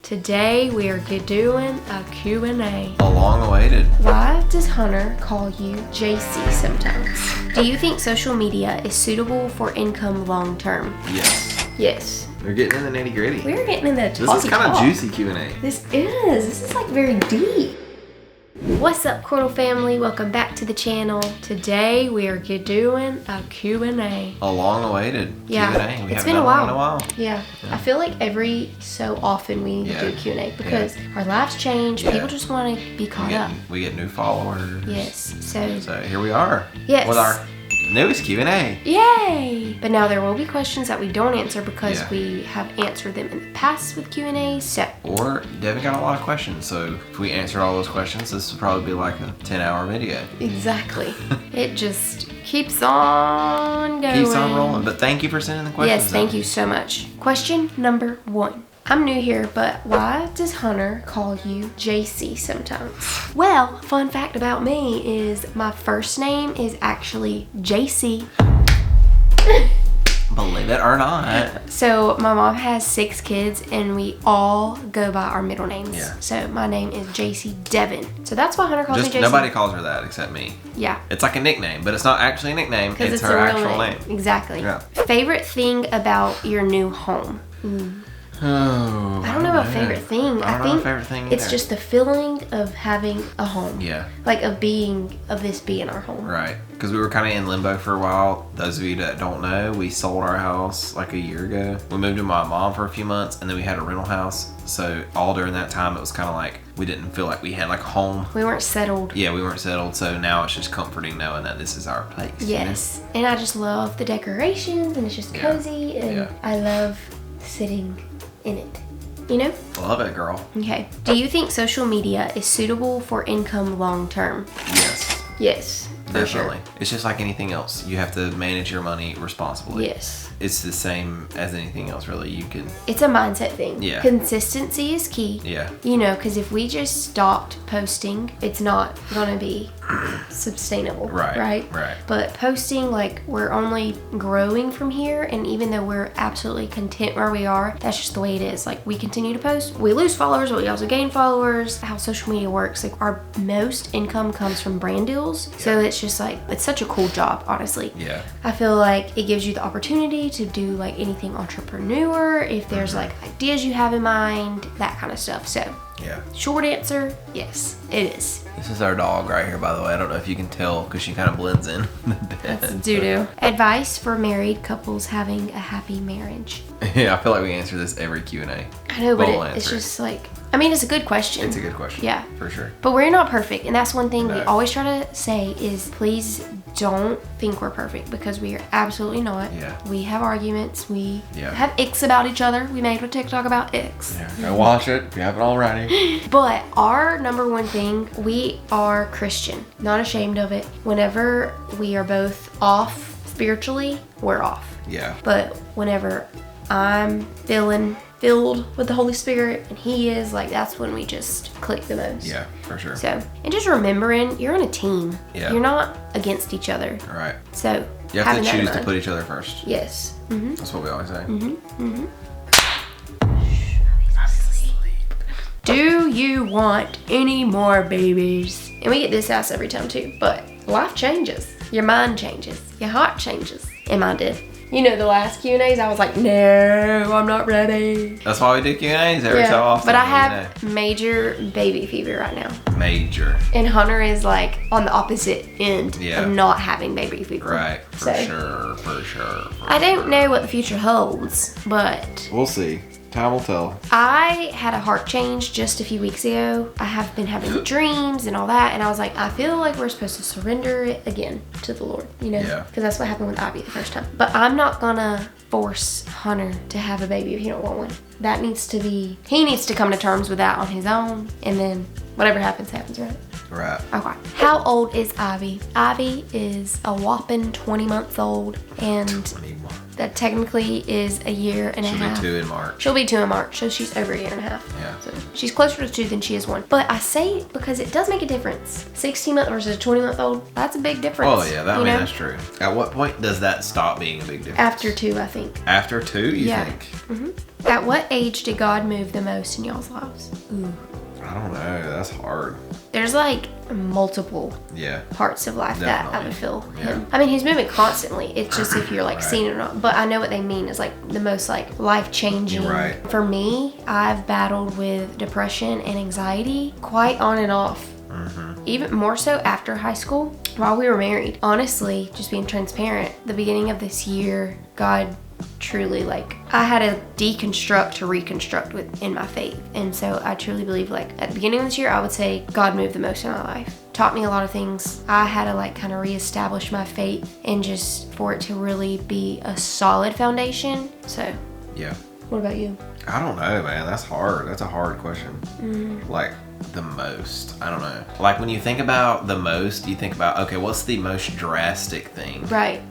Today we are doing a Q&A. A long-awaited. Why does Hunter call you JC sometimes? Do you think social media is suitable for income long term? Yes. Yes. We're getting in the nitty-gritty. We're getting in the This is kind of juicy Q&A. This is like very deep. What's up, Cordle family? Welcome back to the channel. Today we are doing a Q&A. A long-awaited Q&A. We It's been a while. Yeah. I feel like every so often we need to do a Q&A because our lives change. People just want to be caught up. We get new followers. Yes. So here we are. Yes. With our newest Q&A. Yay! But now there will be questions that we don't answer because we have answered them in the past with Q&A. Or Devin got a lot of questions, so if we answered all those questions, this would probably be like a 10-hour video. Exactly. It just keeps on going. Keeps on rolling. But thank you for sending the questions. Yes, thank you so much. Question number 1. I'm new here, but why does Hunter call you JC sometimes? Well, fun fact about me is my first name is actually JC. Believe it or not. So my mom has 6 kids and we all go by our middle names. Yeah. So my name is JC Devin. So that's why Hunter calls me JC. Nobody calls her that except me. Yeah. It's like a nickname, but it's not actually a nickname. It's her actual name. Exactly. Yeah. Favorite thing about your new home? Oh, I don't know about favorite thing. I think favorite thing it's just the feeling of having a home. Yeah. Like of this being our home. Right. Because we were kind of in limbo for a while. Those of you that don't know, we sold our house like a year ago. We moved to my mom for a few months and then we had a rental house. So all during that time, it was kind of like we didn't feel like we had like a home. We weren't settled. Yeah, we weren't settled. So now it's just comforting knowing that this is our place. Yes. You know? And I just love the decorations and it's just cozy and I love sitting in it. You know? Love it, girl. Okay. Do you think social media is suitable for income long term? Yes. Yes. Definitely. Sure. It's just like anything else. You have to manage your money responsibly. Yes. It's the same as anything else, really. It's a mindset thing. Yeah. Consistency is key. Yeah. You know, because if we just stopped posting, it's not going to be sustainable. Right. But posting, like, we're only growing from here. And even though we're absolutely content where we are, that's just the way it is. Like, we continue to post. We lose followers, but we also gain followers. How social media works, like, our most income comes from brand deals. So it's just like, it's such a cool job, honestly. Yeah. I feel like it gives you the opportunity to do like anything entrepreneur, if there's like ideas you have in mind, that kind of stuff. So short answer, yes, it is. This is our dog right here, by the way. I don't know if you can tell because she kind of blends in the bed. That's doo-doo. Advice for married couples having a happy marriage. Yeah, I feel like we answer this every Q&A. I know, but it's just like, I mean, it's a good question. It's a good question. Yeah. For sure. But we're not perfect. And that's one thing we always try to say is please don't think we're perfect because we are absolutely not. Yeah. We have arguments. We have icks about each other. We made a TikTok about icks. Yeah. Go watch it if you haven't already. But our number one thing, we are Christian. Not ashamed of it. Whenever we are both off spiritually, we're off. Yeah. But whenever I'm filled with the Holy Spirit and he is, like, that's when we just click the most. Yeah, for sure. So, and just remembering you're on a team. Yeah. You're not against each other. Right. So you have to choose to put each other first. Yes. Mm-hmm. That's what we always say. Mm-hmm. Do you want any more babies? And we get this asked every time too, but life changes. Your mind changes. Your heart changes. And mine did. You know, the last Q&As, I was like, no, I'm not ready. That's why we do Q&As every so often. But I have major baby fever right now. Major. And Hunter is like on the opposite end of not having baby fever. Right, for sure. I don't know what the future holds, but we'll see. Time will tell. I had a heart change just a few weeks ago. I have been having dreams and all that, and I was like, I feel like we're supposed to surrender it again to the Lord, you know? Yeah. Because that's what happened with Ivy the first time. But I'm not gonna force Hunter to have a baby if he don't want one. He needs to come to terms with that on his own, and then whatever happens, right? Right. Okay. How old is Ivy? Ivy is a whopping 20 months old, and 20 months. That technically is a year and a half. She'll be 2 in March. She'll be 2 in March, so she's over a year and a half. Yeah. So she's closer to 2 than she is 1. But I say it because it does make a difference. 16-month versus a 20-month-old, that's a big difference. Oh yeah, that's true. At what point does that stop being a big difference? After 2, I think. After 2, you think? Mm-hmm. At what age did God move the most in y'all's lives? Ooh. I don't know. That's hard. There's like multiple parts of life that I would feel him. I mean, he's moving constantly. It's just if you're like seeing it or not. But I know what they mean is like the most like life-changing. Right. For me, I've battled with depression and anxiety quite on and off. Even more so after high school while we were married. Honestly, just being transparent, the beginning of this year, God truly, like, I had to deconstruct to reconstruct in my faith. And so I truly believe, like, at the beginning of this year, I would say God moved the most in my life. Taught me a lot of things. I had to like kind of reestablish my faith and just for it to really be a solid foundation. So yeah. What about you? I don't know, man. That's hard. That's a hard question. Like, the most, I don't know. Like, when you think about the most, you think about, okay, what's the most drastic thing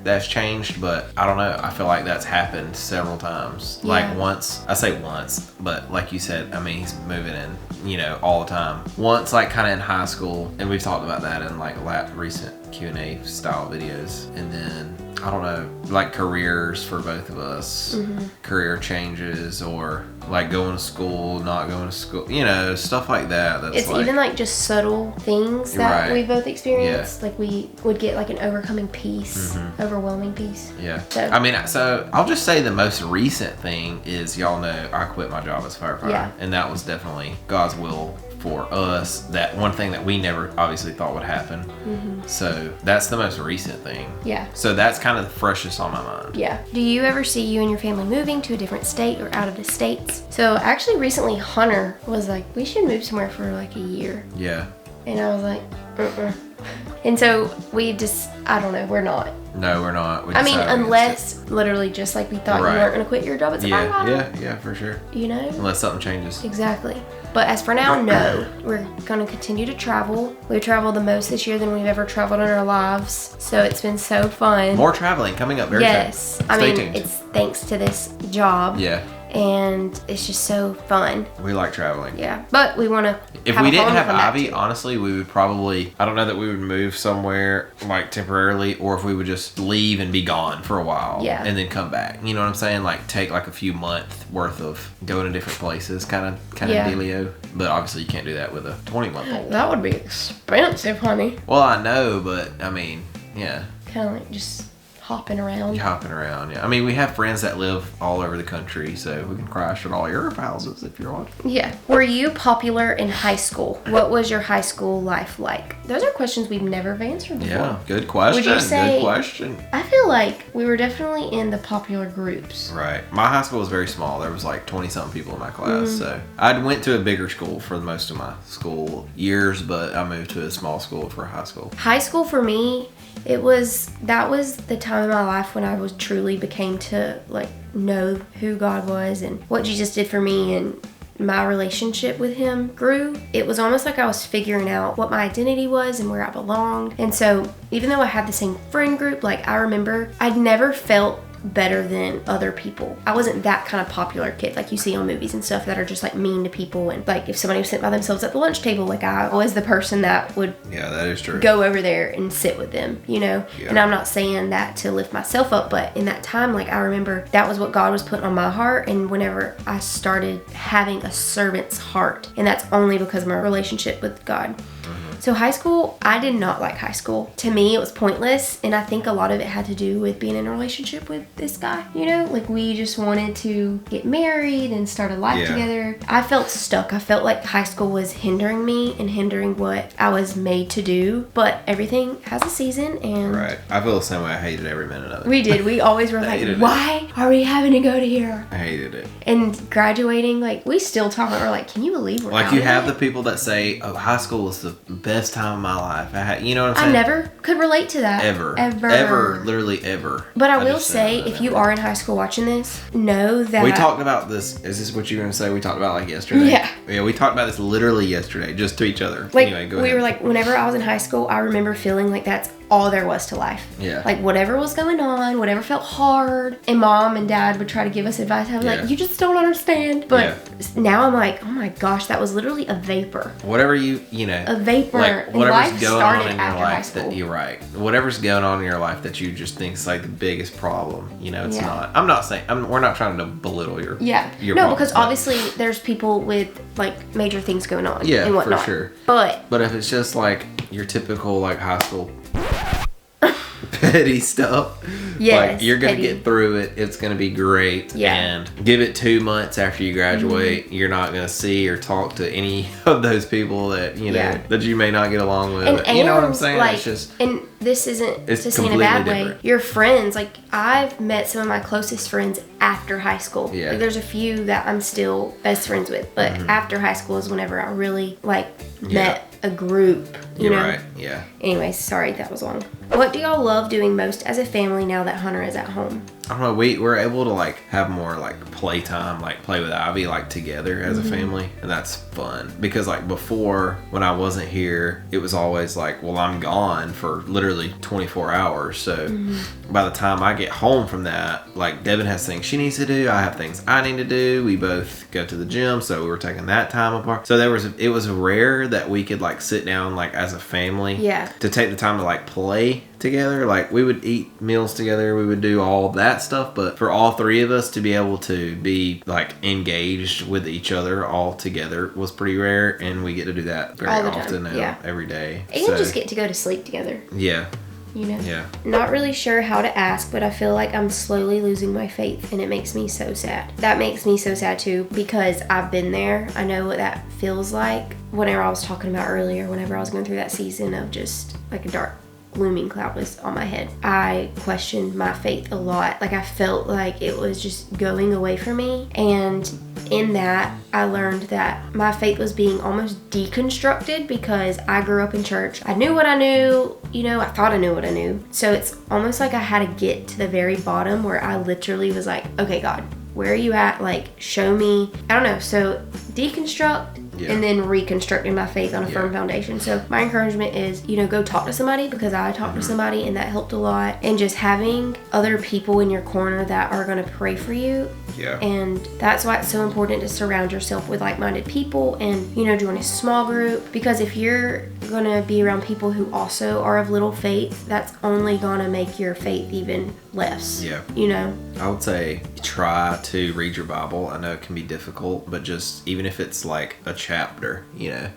that's changed? But I don't know. I feel like that's happened several times. Like once, I say once, but like you said, I mean, he's moving in, you know, all the time. Once, like, kind of in high school, and we've talked about that in like recent Q&A style videos. And then I don't know, like careers for both of us, career changes, or like going to school, not going to school, you know, stuff like that. That's it's like, even like just subtle things that we both experienced. Like we would get like an overcoming peace, overwhelming peace. Yeah. So, I mean, so I'll just say the most recent thing is, y'all know I quit my job as a firefighter, and that was definitely God's will for us. That one thing that we never obviously thought would happen. So that's the most recent thing. Yeah. So that's kind of the freshest on my mind. Yeah. Do you ever see you and your family moving to a different state or out of the states? So actually recently Hunter was like, we should move somewhere for like a year. Yeah. And I was like, And so we just, I don't know, we're not. No, we're not. I mean, unless literally just like we thought you weren't going to quit your job at firefighter. Yeah, for sure. You know? Unless something changes. Exactly. But as for now, no. We're going to continue to travel. We traveled the most this year than we've ever traveled in our lives. So it's been so fun. More traveling coming up very soon. I mean, it's thanks to this job. Yeah. And it's just so fun. We like traveling. Yeah. But we want to If we didn't have Ivy, honestly, we would probably, I don't know that we would move somewhere like temporarily, or if we would just leave and be gone for a while. Yeah. And then come back. You know what I'm saying? Like take like a few months worth of going to different places kind of dealio. But obviously you can't do that with a 20-month-old. That would be expensive, honey. Well, I know, but I mean, yeah. Kind of like just hopping around. Yeah. I mean, we have friends that live all over the country, so we can crash at all your houses if you're on. Yeah. Were you popular in high school? What was your high school life like? Those are questions we've never answered before. Yeah, good question. Would you say, good question. I feel like we were definitely in the popular groups. Right. My high school was very small. There was like 20-something people in my class, so I went to a bigger school for most of my school years, but I moved to a small school for high school. High school for me, that was the time in my life when I truly became to like know who God was and what Jesus did for me, and my relationship with him grew. It was almost like I was figuring out what my identity was and where I belonged. And so even though I had the same friend group, like I remember I'd never felt better than other people. I wasn't that kind of popular kid like you see on movies and stuff that are just like mean to people, and like if somebody was sitting by themselves at the lunch table, like I was the person that would that is true, go over there and sit with them, you know. And I'm not saying that to lift myself up, but in that time, like I remember that was what God was putting on my heart. And whenever I started having a servant's heart, and that's only because of my relationship with God. So high school, I did not like high school. To me, it was pointless. And I think a lot of it had to do with being in a relationship with this guy. You know, like we just wanted to get married and start a life together. I felt stuck. I felt like high school was hindering me and hindering what I was made to do. But everything has a season, and right. I feel the same way. I hated every minute of it. We did. We always were like, why are we having to go to here? I hated it. And graduating, like we still talk about, we're like, can you believe we're like, you have the people that say, oh, high school was the best time of my life. You know what I'm saying? I never could relate to that. Ever. Literally ever. But I will say, if you are in high school watching this, know that... We talked about this. Is this what you're going to say? We talked about like yesterday? Yeah. Yeah, we talked about this literally yesterday, just to each other. Like, anyway, go we ahead. were like, whenever I was in high school, I remember feeling like that's all there was to life. Yeah. Like whatever was going on, whatever felt hard, and mom and dad would try to give us advice. I was like, you just don't understand. But now I'm like, oh my gosh, that was literally a vapor. Whatever a vapor. Like and whatever's life going started on in your after high life school. that you're right. Whatever's going on in your life that you just think is like the biggest problem. It's not. I'm not saying we're not trying to belittle your no, problems, because obviously there's people with like major things going on. Yeah, and whatnot. for sure. But if it's just like your typical like high school petty stuff, like you're gonna get through it. It's gonna be great. And give it 2 months after you graduate, you're not gonna see or talk to any of those people that that you may not get along with. And you know what I'm saying? Like, it's just, and this isn't it's to say in a bad different. way. Your friends, like I've met some of my closest friends after high school. Yeah. Like, there's a few that I'm still best friends with, but after high school is whenever I really met a group. You know? Right. Yeah. Anyways, sorry that was long. What do y'all love doing most as a family now that Hunter is at home? I don't know. We're able to like have more like playtime, like play with Ivy like together as a family, and that's fun because like before when I wasn't here, it was always like, well, I'm gone for literally 24 hours. So by the time I get home from that, like Devin has things she needs to do, I have things I need to do. We both go to the gym, so we were taking that time apart. So it was rare that we could like sit down like as a family, to take the time to like play together. Like we would eat meals together, we would do all that stuff, but for all three of us to be able to be like engaged with each other all together was pretty rare, and we get to do that very often now, every day. And you just get to go to sleep together. Not really sure how to ask, but I feel like I'm slowly losing my faith, and it makes me so sad. That makes me so sad too, because I've been there. I know what that feels like. Whenever I was talking about earlier, whenever I was going through that season of just like a dark looming cloud was on my head, I questioned my faith a lot. Like I felt like it was just going away from me, and in that I learned that my faith was being almost deconstructed because I grew up in church. I knew what I knew, I thought I knew what I knew. So it's almost like I had to get to the very bottom where I literally was like, okay, God, where are you at? Like, show me. I don't know. So deconstruct and then reconstructing my faith on a firm foundation. So my encouragement is, go talk to somebody, because I talked to somebody and that helped a lot. And just having other people in your corner that are going to pray for you. Yeah. And that's why it's so important to surround yourself with like-minded people and, join a small group. Because if you're going to be around people who also are of little faith, that's only going to make your faith even less. Yeah. I would say try to read your Bible. I know it can be difficult, but just even if it's like a chapter,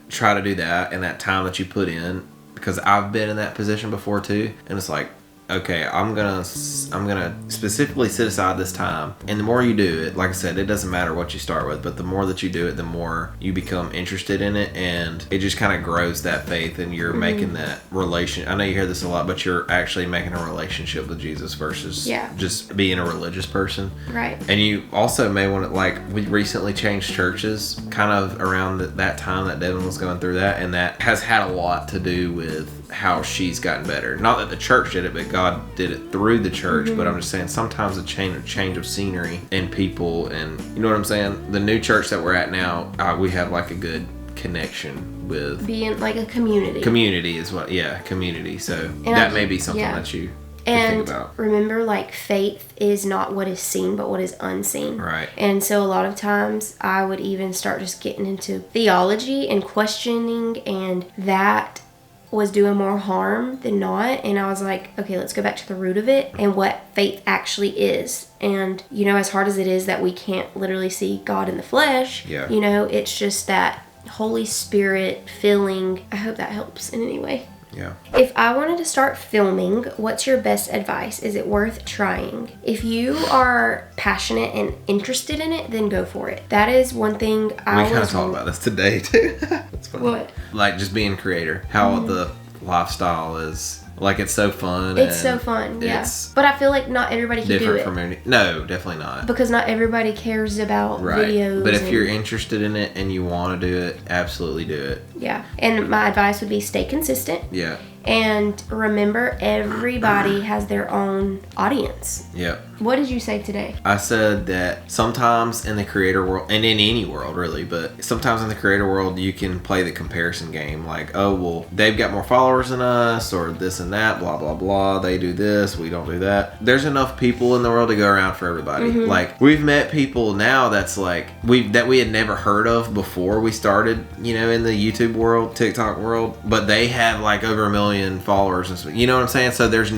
try to do that, and that time that you put in, because I've been in that position before too, and it's like, okay, I'm gonna specifically set aside this time. And the more you do it, like I said, it doesn't matter what you start with, but the more that you do it, the more you become interested in it, and it just kind of grows that faith, and you're making that relation. I know you hear this a lot, but you're actually making a relationship with Jesus versus just being a religious person. Right. And you also may want to, like, we recently changed churches kind of around that time that Devin was going through that, and that has had a lot to do with how she's gotten better. Not that the church did it, but God did it through the church. But I'm just saying, sometimes a change of scenery and people, and you know what I'm saying? The new church that we're at now, we have like a good connection with being like a community. Community is what, community. So that may be something that you think about. Remember, like, faith is not what is seen, but what is unseen. Right. And so a lot of times I would even start just getting into theology and questioning, and that was doing more harm than not. And I was like, okay, let's go back to the root of it and what faith actually is. And as hard as it is that we can't literally see God in the flesh, it's just that Holy Spirit filling. I hope that helps in any way. Yeah. If I wanted to start filming, what's your best advice? Is it worth trying? If you are passionate and interested in it, then go for it. That is one thing we kind of talked about this today too. That's funny. What? Like just being a creator. How the lifestyle is. Like, it's so fun. It's so fun, yeah. But I feel like not everybody can do it. Different from any... No, definitely not. Because not everybody cares about videos. But if you're interested in it and you want to do it, absolutely do it. Yeah. And my advice would be stay consistent. Yeah. And remember, everybody has their own audience. Yep. What did you say today? I said that sometimes in the creator world, and in any world really, but sometimes in the creator world, you can play the comparison game. Like, oh, well, they've got more followers than us, or this and and that, blah, blah, blah. They do this, we don't do that. There's enough people in the world to go around for everybody. Like, we've met people now that's like, that we had never heard of before we started, you know, in the YouTube world, TikTok world, but they have like over 1 million followers and stuff. You know what I'm saying? So there's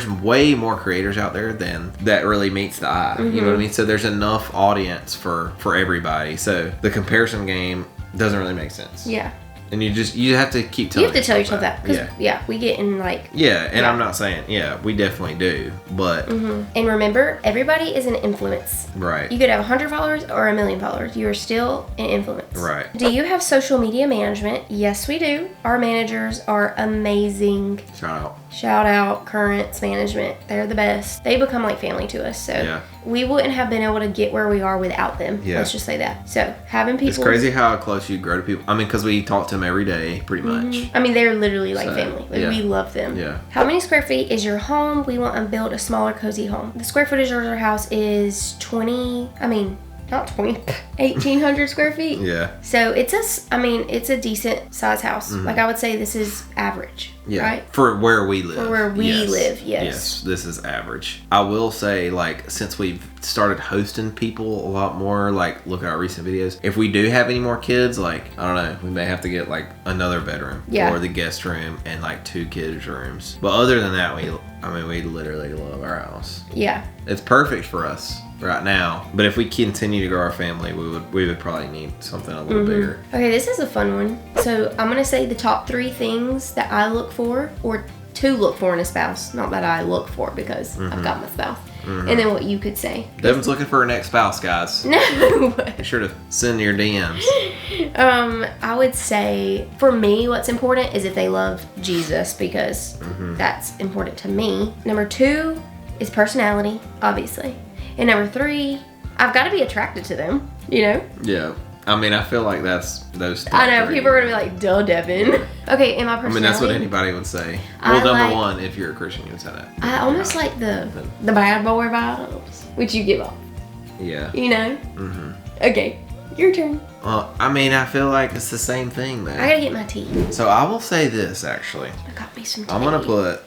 way more creators out there than that really meets the eye. You know what I mean? So there's enough audience for everybody. So the comparison game doesn't really make sense. Yeah. And you have to keep telling yourself. You have to tell yourself that. Because, we get in like... Yeah, and I'm not saying, we definitely do, but... And remember, everybody is an influence. Right. You could have 100 followers or 1 million followers. You are still an influence. Right. Do you have social media management? Yes, we do. Our managers are amazing. Shout out Currents Management. They're the best. They become like family to us. So we wouldn't have been able to get where we are without them. Yeah. Let's just say that. So having people... It's crazy how close you grow to people. I mean, because we talk to them every day, pretty much. I mean, they're literally like family. Like, we love them. Yeah. How many square feet is your home? We want to build a smaller, cozy home. The square footage of our house is 1,800 square feet. Yeah. So it's a decent size house. Like, I would say this is average. Yeah. Right? For where we live. For where we live, yes. Yes, this is average. I will say, like, since we've started hosting people a lot more, like, look at our recent videos. If we do have any more kids, like, I don't know, we may have to get, like, another bedroom. Yeah. Or the guest room and, like, 2 kids' rooms. But other than that, we literally love our house. Yeah. It's perfect for us right now. But if we continue to grow our family, we would probably need something a little bigger. Okay, this is a fun one. So I'm gonna say the top 3 things that I look for, or to look for in a spouse. Not that I look for, because I've got my spouse. And then what you could say. Devin's looking for her next spouse, guys. No. Be sure to send your DMs. I would say, for me, what's important is if they love Jesus, because that's important to me. Number 2 is personality, obviously. And number 3, I've got to be attracted to them, you know? Yeah. I mean, I feel like that's those. I know, people are going to be like, duh, Devin. Okay, and my personality. I mean, that's what anybody would say. Well, number 1, if you're a Christian, you would say that. I almost like the bad boy vibes, which you give off. Yeah. You know? Okay, your turn. I mean, I feel like it's the same thing, though. I gotta get my tea. So I will say this, actually. I got me some tea. I'm gonna put,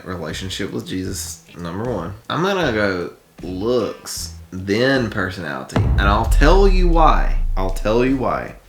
relationship with Jesus, number 1. I'm gonna go looks, then personality. And I'll tell you why.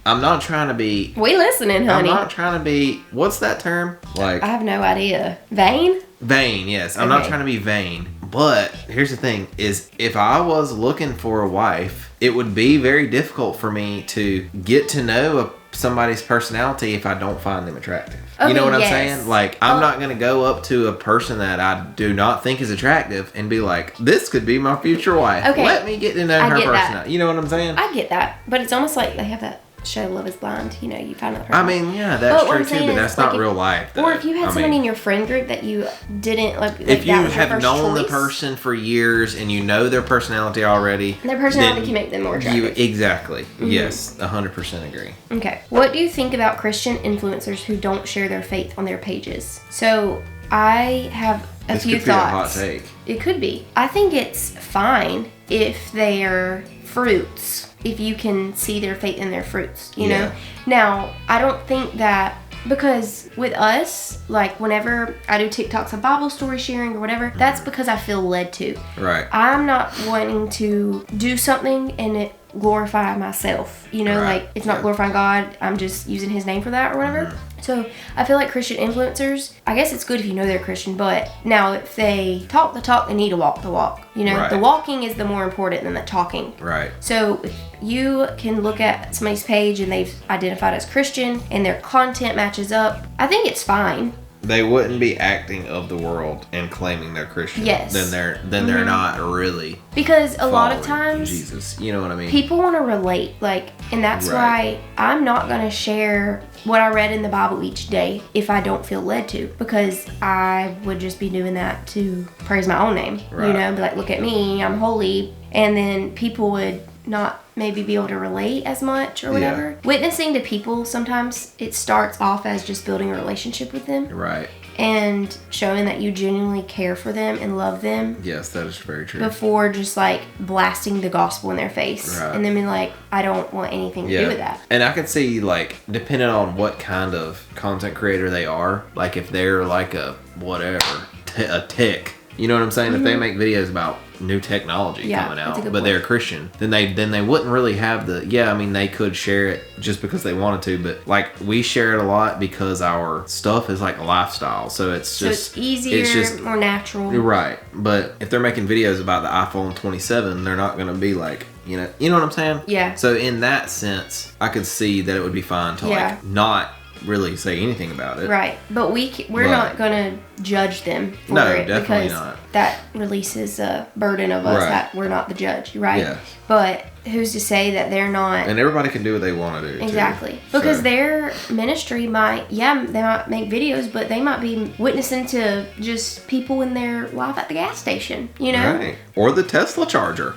I'm not trying to be... We listening, honey. I'm not trying to be... What's that term? Like... I have no idea. Vain? Vain, yes. I'm not trying to be vain. But here's the thing, is if I was looking for a wife, it would be very difficult for me to get to know somebody's personality if I don't find them attractive. Okay, you know what I'm saying? Like, I'm not going to go up to a person that I do not think is attractive and be like, this could be my future wife. Okay. Let me get to know her personality. You know what I'm saying? I get that. But it's almost like they have that show Love is Blind. You know, you find out the person. I mean, yeah, that's true too, but that's not real life, though. Or if you had someone in your friend group that you didn't like, if you have known the person for years and you know their personality already, their personality can make them more attractive. Exactly. Yes, 100% agree. Okay. What do you think about Christian influencers who don't share their faith on their pages? So I have a few thoughts. This could be a hot take. It could be. I think it's fine if they're fruits. If you can see their faith in their fruits, you know? Now, I don't think that, because with us, like whenever I do TikToks of Bible story sharing or whatever, that's because I feel led to. Right. I'm not wanting to do something and it glorify myself, you know, like it's not glorifying God. I'm just using his name for that or whatever. So I feel like Christian influencers, I guess it's good if you know they're Christian, but now if they talk the talk, they need to walk the walk. You know, the walking is the more important than the talking. Right. So if you can look at somebody's page and they've identified as Christian and their content matches up, I think it's fine. They wouldn't be acting of the world and claiming they're Christian. Yes. Then they're not really. Because a lot of times Jesus, you know what I mean? People want to relate, like, and that's why I'm not going to share what I read in the Bible each day if I don't feel led to, because I would just be doing that to praise my own name. You know, be like, look at me, I'm holy. And then people would not maybe be able to relate as much or whatever. Witnessing to people, sometimes it starts off as just building a relationship with them. Right. and showing that you genuinely care for them and love them. Yes, that is very true. Before just like blasting the gospel in their face. Right. And then being like, I don't want anything to do with that. And I can see, like, depending on what kind of content creator they are, like if they're like a whatever, a tech, you know what I'm saying? If they make videos about new technology coming out, but they're a Christian, then they wouldn't really have they could share it just because they wanted to, but like we share it a lot because our stuff is like a lifestyle, so it's easier, it's just more natural, right? But if they're making videos about the iPhone 27, they're not going to be like, you know what I'm saying? Yeah. So in that sense, I could see that it would be fine to like not really say anything about it, right? But we're not gonna judge them for it, definitely because not. That releases a burden of us that we're not the judge, right? Yeah. But who's to say that they're not? And everybody can do what they want to do. Exactly, because their ministry might, they might make videos, but they might be witnessing to just people in their life at the gas station, you know, right? Or the Tesla charger.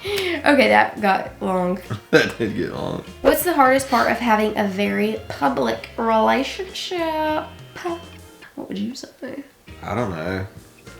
Okay, that got long. That did get long. What's the hardest part of having a very public relationship? What would you say? I don't know.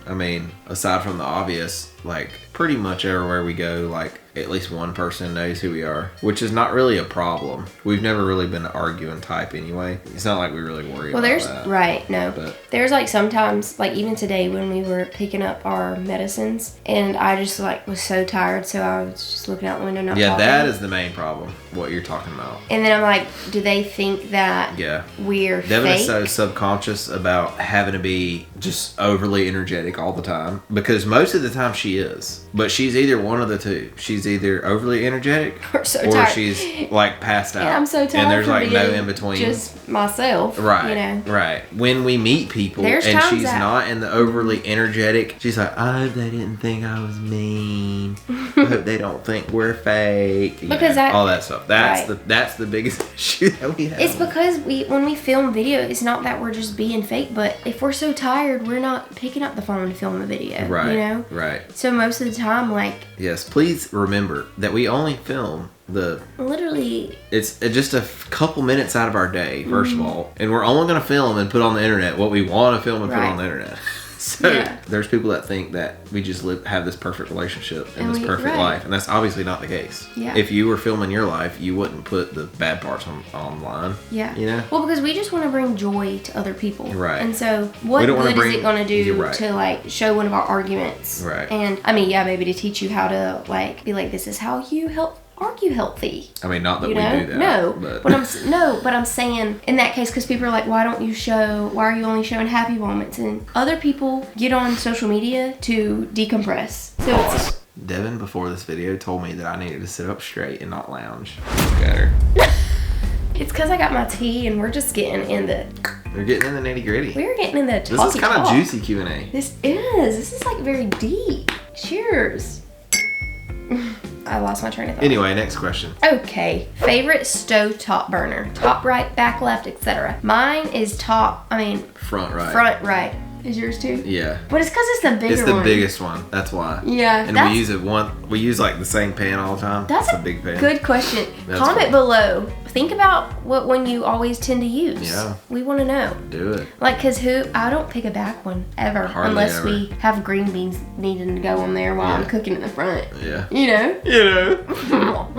I mean, aside from the obvious, like pretty much everywhere we go, like at least one person knows who we are, which is not really a problem. We've never really been an arguing type anyway. It's not like we really worry about that. Right, no. But there's like sometimes, like even today when we were picking up our medicines, and I just like was so tired, so I was just looking out the window, not talking. That is the main problem, what you're talking about. And then I'm like, do they think that we're Devin fake? is so subconscious about having to be just overly energetic all the time, because most of the time she is. But she's either one of the two. She's either overly energetic or she's like passed out. And I'm so tired. And there's like no in between. Just myself. Right. You know. Right. When we meet people and she's not in the overly energetic, she's like, I hope they didn't think I was mean. I hope they don't think we're fake. Because all that stuff. That's the biggest issue that we have. It's because when we film video, it's not that we're just being fake, but if we're so tired, we're not picking up the phone to film a video. Right. You know? Right. So most of the time, like... Yes, please remember that we only film literally... It's just a couple minutes out of our day, first of all. And we're only going to film and put on the internet what we want to film and put on the internet. So there's people that think that we just have this perfect relationship and this perfect life. And that's obviously not the case. Yeah. If you were filming your life, you wouldn't put the bad parts online. Yeah. You know? Well, because we just want to bring joy to other people. Right. And so what good is it going to do to like show one of our arguments? Right. And I mean, maybe to teach you how to like be like, this is how you argue healthy. I mean, not that we do that. No, but I'm saying in that case, because people are like, why are you only showing happy moments? And other people get on social media to decompress. So Devin, before this video, told me that I needed to sit up straight and not lounge. Look at her. It's because I got my tea and we're just getting in the... We're getting in the nitty gritty. We're getting in the talky This is kind of juicy Q&A. This is like very deep. Cheers. I lost my train of thought. Anyway, next question. Okay. Favorite stove top burner? Top right, back left, etc. Mine is front right. Front right. Is yours too? Yeah. But it's because it's the bigger one. It's the biggest one. That's why. Yeah. And we use like the same pan all the time. That's a big pan. Good question. Comment below. Think about what one you always tend to use. Yeah. We want to know. Do it. Like, because I don't pick a back one ever. Hardly unless ever. We have green beans needing to go on there while I'm cooking in the front. Yeah. You know? You know.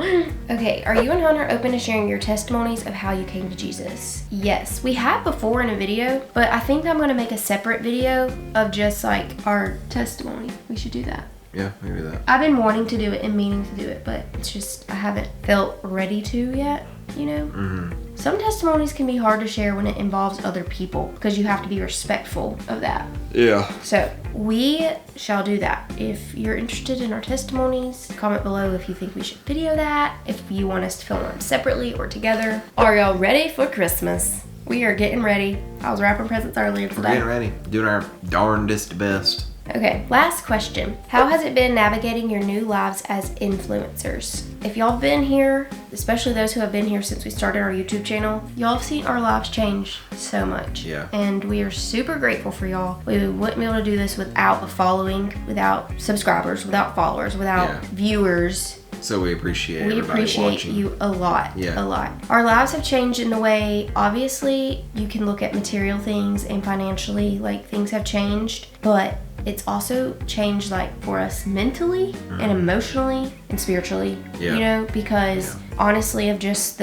Okay, are you and Hunter open to sharing your testimonies of how you came to Jesus? Yes. We have before in a video, but I think I'm going to make a separate video of just like our testimony. We should do that. Yeah, maybe that. I've been wanting to do it and meaning to do it, but it's just I haven't felt ready to yet, you know? Mm-hmm. Some testimonies can be hard to share when it involves other people because you have to be respectful of that. Yeah. So we shall do that. If you're interested in our testimonies, comment below if you think we should video that, if you want us to film them separately or together. Are y'all ready for Christmas? We are getting ready. I was wrapping presents earlier today. We're getting ready. Doing our darndest best. Okay, last question. How has it been navigating your new lives as influencers? If y'all have been here, especially those who have been here since we started our YouTube channel, y'all have seen our lives change so much. Yeah. And we are super grateful for y'all. We wouldn't be able to do this without a following, without subscribers, without followers, without viewers. So we appreciate We everybody appreciate watching. you a lot. Yeah. A lot. Our lives have changed in the way, obviously, you can look at material things and financially, like things have changed, but it's also changed like for us mentally and emotionally and spiritually, Yeah. you know, because honestly of just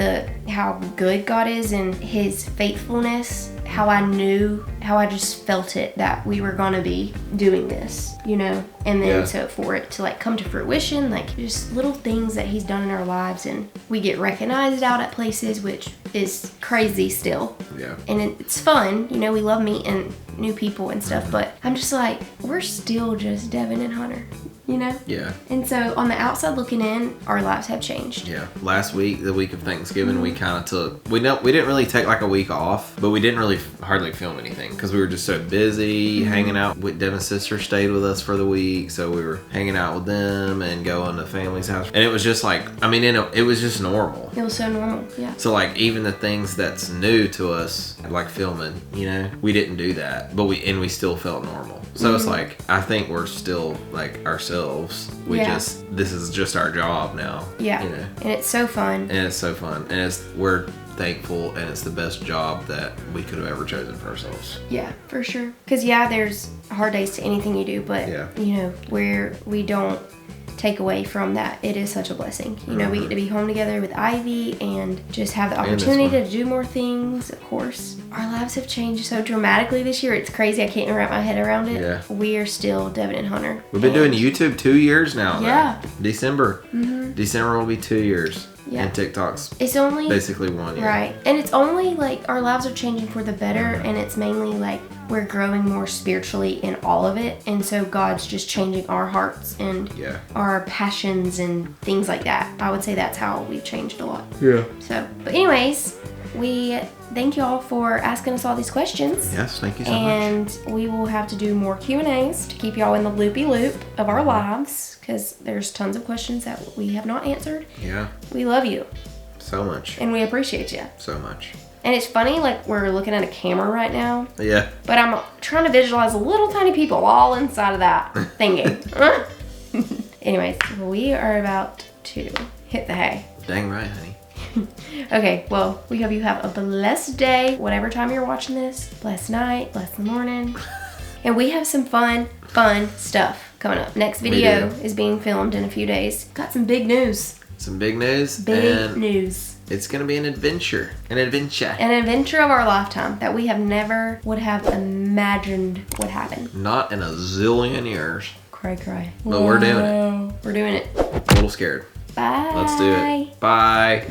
how good God is and his faithfulness, how I just felt it that we were gonna be doing this, you know, and then so for it to like come to fruition, like just little things that he's done in our lives, and we get recognized out at places, which is crazy still. Yeah. And it's fun, you know, we love meeting new people and stuff, but I'm just like, we're still just Devin and Hunter, you know? Yeah. And so on the outside looking in, our lives have changed. Yeah. Last week, the week of Thanksgiving, we kind of took, we didn't really take like a week off, but we didn't really hardly film anything because we were just so busy hanging out with Devin's sister stayed with us for the week. So we were hanging out with them and going to family's house. And it was just like, I mean, it was just normal. It was so normal, yeah. So like even the things that's new to us, like filming, you know, we didn't do that, but we still felt normal. So it's like, I think we're still like ourselves. This is just our job now. Yeah. You know? And it's so fun. And it's so fun. And we're thankful, and it's the best job that we could have ever chosen for ourselves. Yeah, for sure. Because there's hard days to anything you do, but you know, we don't take away from that. It is such a blessing. You know, we get to be home together with Ivy and just have the opportunity to do more things. Of course, our lives have changed so dramatically this year. It's crazy. I can't even wrap my head around it. Yeah. We are still Devin and Hunter. We've been doing YouTube 2 years now. Yeah. Though. December. December will be 2 years. Yeah. And TikTok's It's only basically 1 year. right, and it's only like our lives are changing for the better, and it's mainly like we're growing more spiritually in all of it, and so God's just changing our hearts and our passions and things like that. I would say that's how we've changed a lot. Yeah. So, but anyways, we thank y'all for asking us all these questions. Yes, thank you so much. And we will have to do more Q&As to keep y'all in the loopy loop of our lives, because there's tons of questions that we have not answered. Yeah. We love you. So much. And we appreciate you. So much. And it's funny, like we're looking at a camera right now. Yeah. But I'm trying to visualize little tiny people all inside of that thingy. Anyways, we are about to hit the hay. Dang right, honey. Okay, well, we hope you have a blessed day, whatever time you're watching this. Blessed night, blessed morning. And we have some fun stuff coming up. Next video is being filmed in a few days. Got some big news. Some big news. Big news. It's going to be an adventure. An adventure. An adventure of our lifetime that we have never would have imagined would happen. Not in a zillion years. Cray. But we're doing it. We're doing it. A little scared. Bye. Let's do it. Bye.